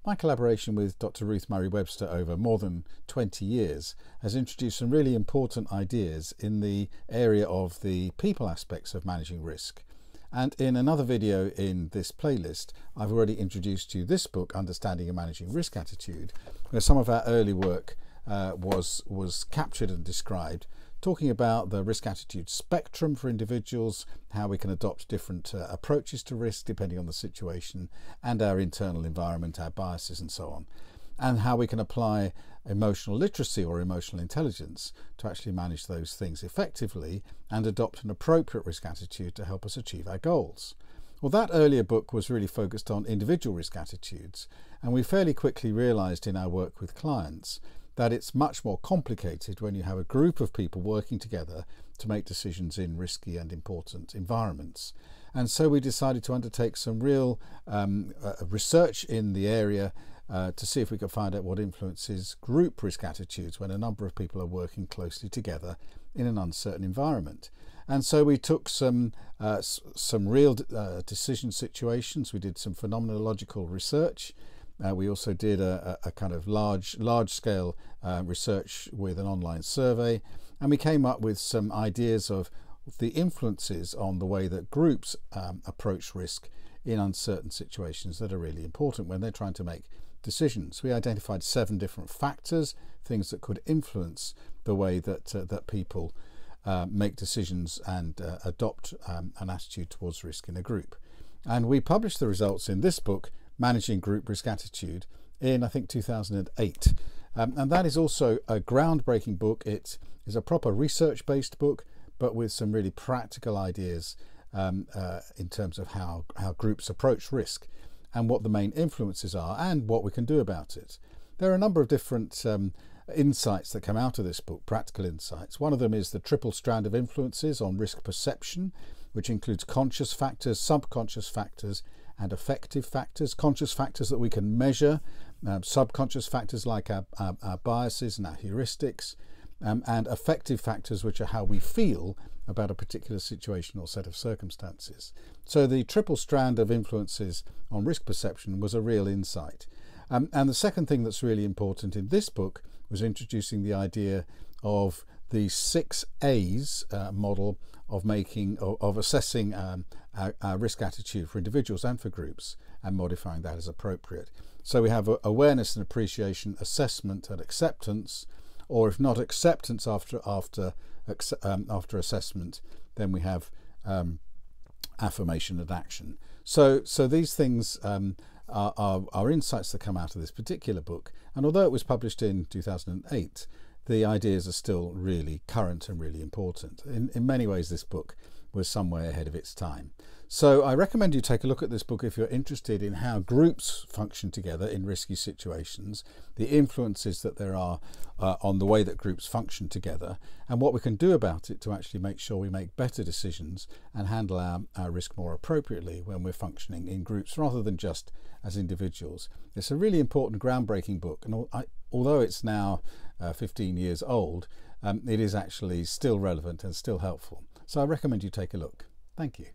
My collaboration with Dr. Ruth Murray-Webster over more than 20 years has introduced some really important ideas in the area of the people aspects of managing risk. And in another video in this playlist, I've already introduced you this book, Understanding and Managing Risk Attitude, where some of our early work was captured and described, talking about the risk attitude spectrum for individuals, how we can adopt different approaches to risk depending on the situation and our internal environment, our biases and so on, and how we can apply emotional literacy or emotional intelligence to actually manage those things effectively and adopt an appropriate risk attitude to help us achieve our goals. Well, that earlier book was really focused on individual risk attitudes, and we fairly quickly realized in our work with clients that it's much more complicated when you have a group of people working together to make decisions in risky and important environments. And so we decided to undertake some real research in the area to see if we could find out what influences group risk attitudes when a number of people are working closely together in an uncertain environment. And so we took some real decision situations. We did some phenomenological research. We also did a kind of large-scale research with an online survey, and we came up with some ideas of the influences on the way that groups approach risk in uncertain situations that are really important when they're trying to make decisions. We identified 7 different factors, things that could influence the way that people make decisions and adopt an attitude towards risk in a group. And we published the results in this book, Managing Group Risk Attitude, in I think 2008, and that is also a groundbreaking book. It is a proper research-based book, but with some really practical ideas in terms of how groups approach risk and what the main influences are and what we can do about it. There are a number of different insights that come out of this book, practical insights. One of them is the triple strand of influences on risk perception, which includes conscious factors, subconscious factors, and affective factors. Conscious factors that we can measure, subconscious factors like our biases and our heuristics, and affective factors which are how we feel about a particular situation or set of circumstances. So the triple strand of influences on risk perception was a real insight. And the second thing that's really important in this book was introducing the idea of the 6 A's model of assessing our risk attitude for individuals and for groups and modifying that as appropriate. So we have awareness and appreciation, assessment and acceptance, or if not acceptance after assessment, then we have affirmation and action. So these things are insights that come out of this particular book, and although it was published in 2008, the ideas are still really current and really important. In many ways, this book was some way ahead of its time. So I recommend you take a look at this book if you're interested in how groups function together in risky situations, the influences that there are on the way that groups function together, and what we can do about it to actually make sure we make better decisions and handle our risk more appropriately when we're functioning in groups rather than just as individuals. It's a really important, groundbreaking book, and although it's now 15 years old, it is actually still relevant and still helpful. So I recommend you take a look. Thank you.